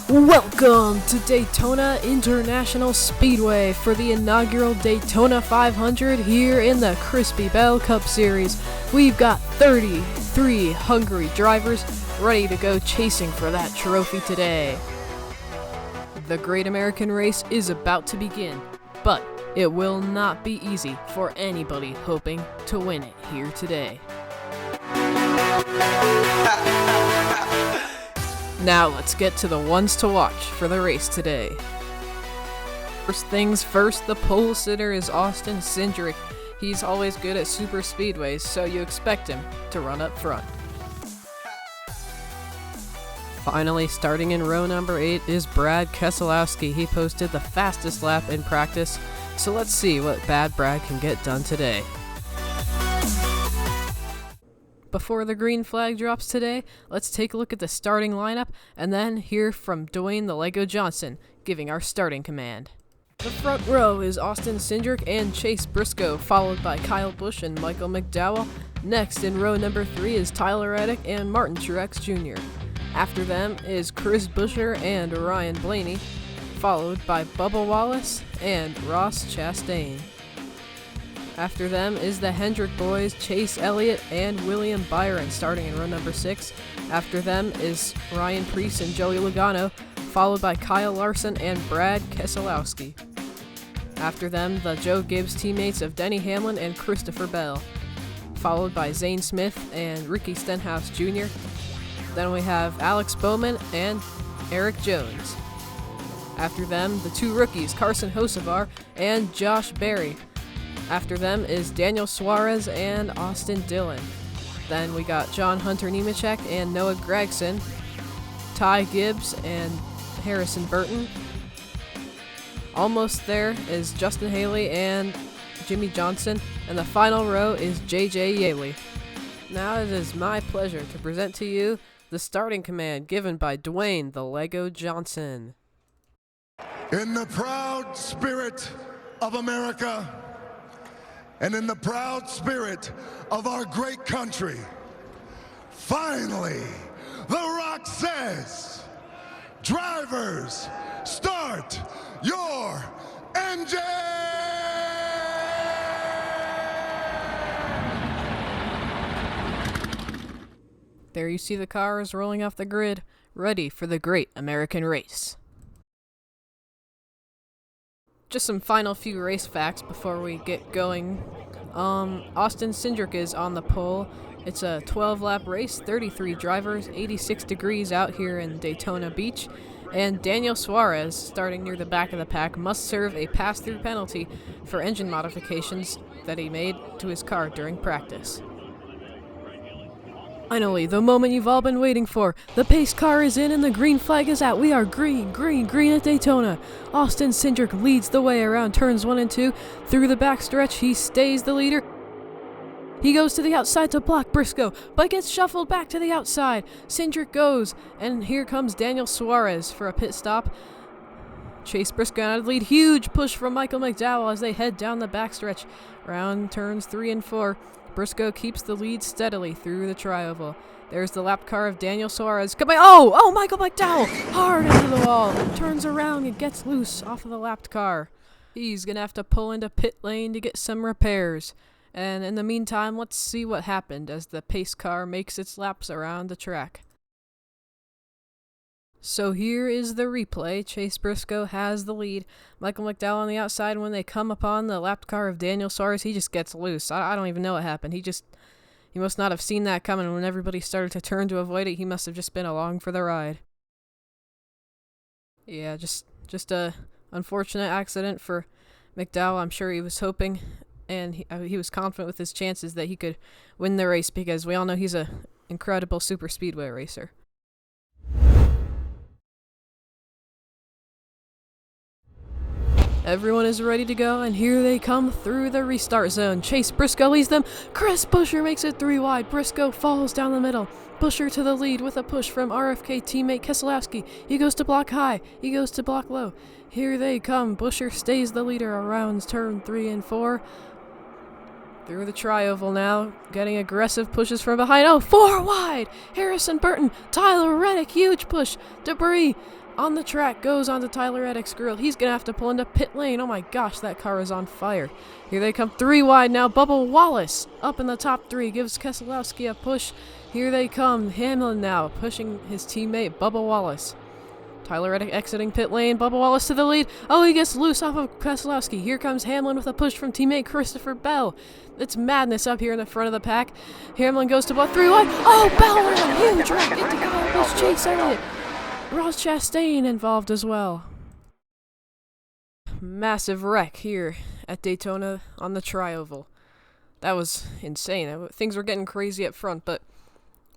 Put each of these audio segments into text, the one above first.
Welcome to Daytona International Speedway for the inaugural Daytona 500 here in the Crispy Bell Cup Series. We've got 33 hungry drivers ready to go chasing for that trophy today. The Great American Race is about to begin, but it will not be easy for anybody hoping to win it here today. Now let's get to the ones to watch for the race today. First things first, the pole sitter is Austin Cindric. He's always good at super speedways, so you expect him to run up front. Finally, starting in row number 8 is Brad Keselowski. He posted the fastest lap in practice, so let's see what Bad Brad can get done today. Before the green flag drops today, let's take a look at the starting lineup and then hear from Dwayne the Lego Johnson, giving our starting command. The front row is Austin Cindric and Chase Briscoe, followed by Kyle Busch and Michael McDowell. Next in row number 3 is Tyler Reddick and Martin Truex Jr. After them is Chris Buescher and Ryan Blaney, followed by Bubba Wallace and Ross Chastain. After them is the Hendrick boys, Chase Elliott and William Byron, starting in row number 6. After them is Ryan Preece and Joey Logano, followed by Kyle Larson and Brad Keselowski. After them, the Joe Gibbs teammates of Denny Hamlin and Christopher Bell, followed by Zane Smith and Ricky Stenhouse Jr. Then we have Alex Bowman and Eric Jones. After them, the two rookies, Carson Hocevar and Josh Berry. After them is Daniel Suarez and Austin Dillon. Then we got John Hunter Nemechek and Noah Gragson, Ty Gibbs and Harrison Burton. Almost there is Justin Haley and Jimmy Johnson, and the final row is JJ Yeley. Now it is my pleasure to present to you the starting command given by Dwayne the Lego Johnson. In the proud spirit of America, and in the proud spirit of our great country, finally, The Rock says, drivers, start your engine! There you see the cars rolling off the grid, ready for the Great American Race. Just some final few race facts before we get going. Austin Cindric is on the pole. It's a 12-lap race, 33 drivers, 86 degrees out here in Daytona Beach. And Daniel Suarez, starting near the back of the pack, must serve a pass-through penalty for engine modifications that he made to his car during practice. Finally, the moment you've all been waiting for. The pace car is in and the green flag is out. We are green, green, green at Daytona. Austin Cindric leads the way around turns 1 and 2. Through the backstretch, he stays the leader. He goes to the outside to block Briscoe, but gets shuffled back to the outside. Cindric goes, and here comes Daniel Suarez for a pit stop. Chase Briscoe out of the lead. Huge push from Michael McDowell as they head down the backstretch. Round turns 3 and 4. Briscoe keeps the lead steadily through the tri-oval. There's the lap car of Daniel Suarez. Oh, Michael McDowell! Hard into the wall. Turns around and gets loose off of the lapped car. He's going to have to pull into pit lane to get some repairs. And in the meantime, let's see what happened as the pace car makes its laps around the track. So here is the replay. Chase Briscoe has the lead. Michael McDowell on the outside. When they come upon the lapped car of Daniel Suarez, he just gets loose. I don't even know what happened. He must not have seen that coming. When everybody started to turn to avoid it, he must have just been along for the ride. Yeah, just a unfortunate accident for McDowell. I'm sure he was hoping and he was confident with his chances that he could win the race because we all know he's a incredible super speedway racer. Everyone is ready to go, and here they come through the restart zone. Chase Briscoe leads them. Chris Buescher makes it 3 wide. Briscoe falls down the middle. Buescher to the lead with a push from RFK teammate Keselowski. He goes to block high. He goes to block low. Here they come. Buescher stays the leader around turn 3 and 4. Through the tri-oval now, getting aggressive pushes from behind. Oh, 4 wide! Harrison Burton, Tyler Reddick, huge push. Debris on the track goes onto Tyler Reddick's grill. He's going to have to pull into pit lane. Oh my gosh, that car is on fire. Here they come 3 wide now. Bubba Wallace up in the top 3 gives Keselowski a push. Here they come. Hamlin now pushing his teammate Bubba Wallace. Tyler Reddick exiting pit lane. Bubba Wallace to the lead. Oh, he gets loose off of Keselowski. Here comes Hamlin with a push from teammate Christopher Bell. It's madness up here in the front of the pack. Hamlin goes to block 3 wide. Oh, Bell ran a huge wreck into Kyle Busch. Chase Elliott. Ross Chastain involved as well. Massive wreck here at Daytona on the tri-oval. That was insane. Things were getting crazy up front, but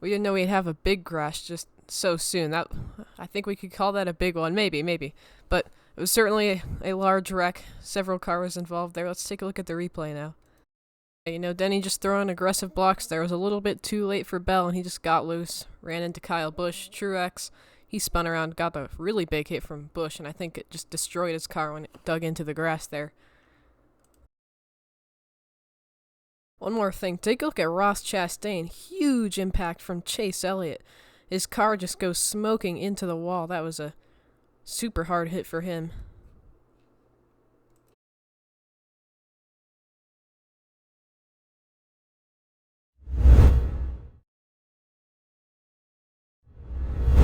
we didn't know we'd have a big crash just so soon. I think we could call that a big one. Maybe. But it was certainly a large wreck. Several cars involved there. Let's take a look at the replay now. You know, Denny just throwing aggressive blocks there. It was a little bit too late for Bell, and he just got loose. Ran into Kyle Busch. Truex. He spun around, got a really big hit from Busch, and I think it just destroyed his car when it dug into the grass there. One more thing, take a look at Ross Chastain. Huge impact from Chase Elliott. His car just goes smoking into the wall. That was a super hard hit for him.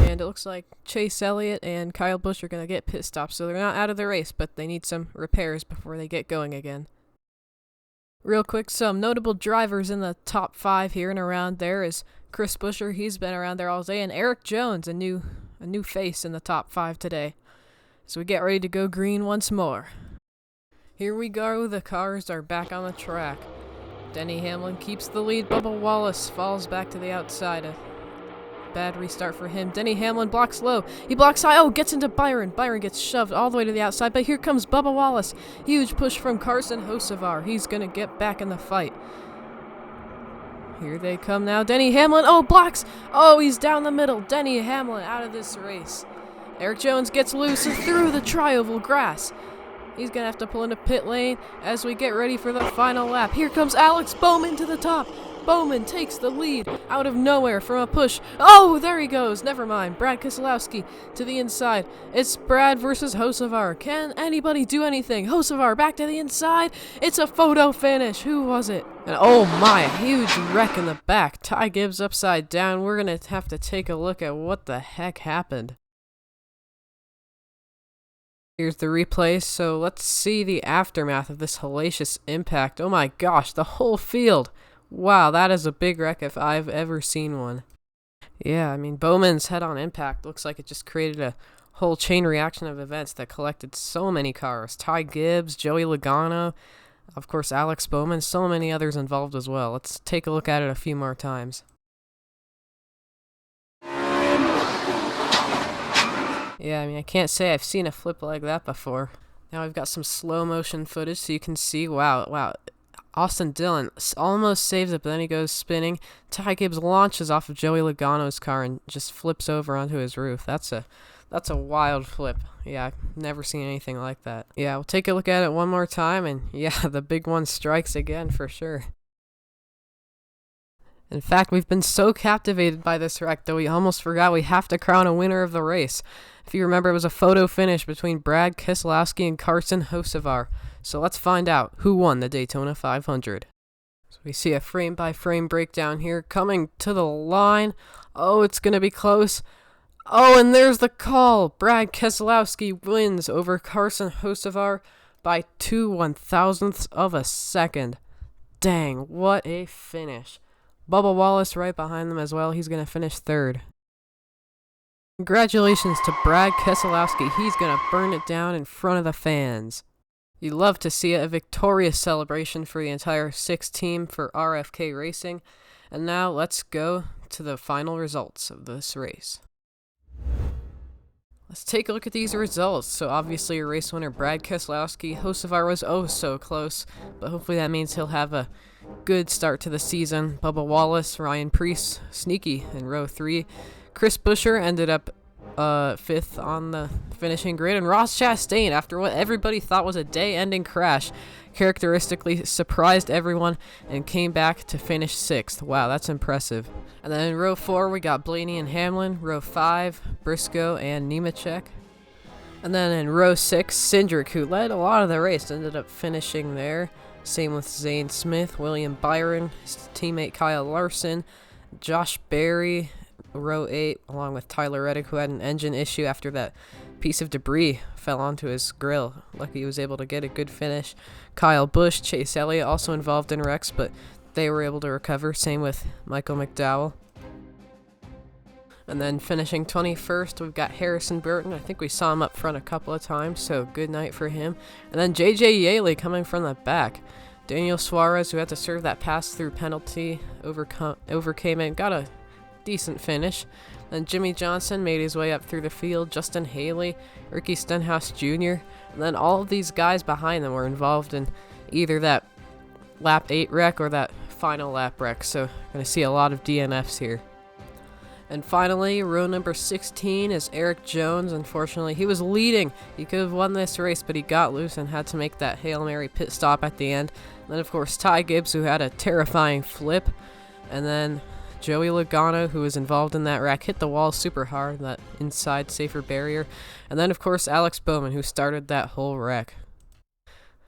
And it looks like Chase Elliott and Kyle Busch are going to get pit stops, so they're not out of the race, but they need some repairs before they get going again. Real quick, some notable drivers in the top 5 here and around there is Chris Buescher. He's been around there all day, and Eric Jones, a new face in the top 5 today. So we get ready to go green once more. Here we go. The cars are back on the track. Denny Hamlin keeps the lead. Bubba Wallace falls back to the outside. A bad restart for him. Denny Hamlin blocks low. He blocks high. Oh, gets into Byron. Byron gets shoved all the way to the outside, but here comes Bubba Wallace. Huge push from Carson Hocevar. He's going to get back in the fight. Here they come now. Denny Hamlin. Oh, blocks. Oh, he's down the middle. Denny Hamlin out of this race. Eric Jones gets loose through the tri-oval grass. He's going to have to pull into pit lane as we get ready for the final lap. Here comes Alex Bowman to the top. Bowman takes the lead out of nowhere from a push. Oh, there he goes. Never mind. Brad Keselowski to the inside. It's Brad versus Hocevar. Can anybody do anything? Hocevar back to the inside. It's a photo finish. Who was it? And oh my, huge wreck in the back. Ty Gibbs upside down. We're going to have to take a look at what the heck happened. Here's the replay, so let's see the aftermath of this hellacious impact. Oh my gosh, the whole field. Wow, that is a big wreck if I've ever seen one. Yeah, I mean, Bowman's head-on impact looks like it just created a whole chain reaction of events that collected so many cars. Ty Gibbs, Joey Logano, of course Alex Bowman, so many others involved as well. Let's take a look at it a few more times. Yeah, I mean, I can't say I've seen a flip like that before. Now we've got some slow motion footage so you can see, wow. Austin Dillon almost saves it, but then he goes spinning. Ty Gibbs launches off of Joey Logano's car and just flips over onto his roof. That's a wild flip. Yeah, I've never seen anything like that. Yeah, we'll take a look at it one more time, and yeah, the big one strikes again for sure. In fact, we've been so captivated by this wreck that we almost forgot we have to crown a winner of the race. If you remember, it was a photo finish between Brad Keselowski and Carson Hocevar. So let's find out who won the Daytona 500. So we see a frame-by-frame breakdown here coming to the line. Oh, it's going to be close. Oh, and there's the call. Brad Keselowski wins over Carson Hocevar by 2/1000ths of a second. Dang, what a finish. Bubba Wallace right behind them as well. He's going to finish third. Congratulations to Brad Keselowski. He's going to burn it down in front of the fans. You love to see it, a victorious celebration for the entire 6 team for RFK Racing. And now let's go to the final results of this race. Let's take a look at these results. So obviously your race winner Brad Keselowski, Hocevar was oh so close, but hopefully that means he'll have a good start to the season. Bubba Wallace, Ryan Preece, sneaky in row 3. Chris Buescher ended up 5th on the finishing grid, and Ross Chastain, after what everybody thought was a day-ending crash, characteristically surprised everyone and came back to finish 6th. Wow, that's impressive. And then in row 4, we got Blaney and Hamlin. Row 5, Briscoe and Nemechek. And then in row 6, Cindric, who led a lot of the race, ended up finishing there. Same with Zane Smith, William Byron, his teammate Kyle Larson, Josh Berry, row 8, along with Tyler Reddick, who had an engine issue after that piece of debris fell onto his grill. Lucky he was able to get a good finish. Kyle Busch, Chase Elliott also involved in wrecks, but they were able to recover. Same with Michael McDowell. And then finishing 21st, we've got Harrison Burton. I think we saw him up front a couple of times, so good night for him. And then J.J. Yaley coming from the back. Daniel Suarez, who had to serve that pass-through penalty, overcame it and got a decent finish. Then Jimmy Johnson made his way up through the field. Justin Haley, Ricky Stenhouse Jr. And then all of these guys behind them were involved in either that lap 8 wreck or that final lap wreck. So going to see a lot of DNFs here. And finally, row number 16 is Eric Jones. Unfortunately, he was leading. He could have won this race, but he got loose and had to make that Hail Mary pit stop at the end. And then, of course, Ty Gibbs, who had a terrifying flip. And then Joey Logano, who was involved in that wreck, hit the wall super hard, that inside safer barrier. And then, of course, Alex Bowman, who started that whole wreck.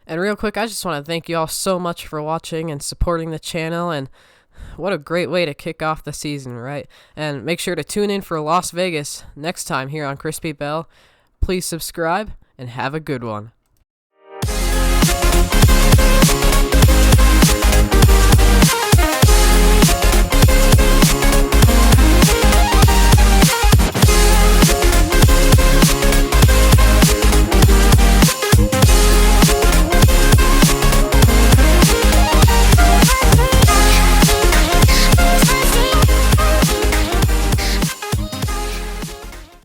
And real quick, I just want to thank you all so much for watching and supporting the channel, and what a great way to kick off the season, right? And make sure to tune in for Las Vegas next time here on Crispy Bell. Please subscribe, and have a good one.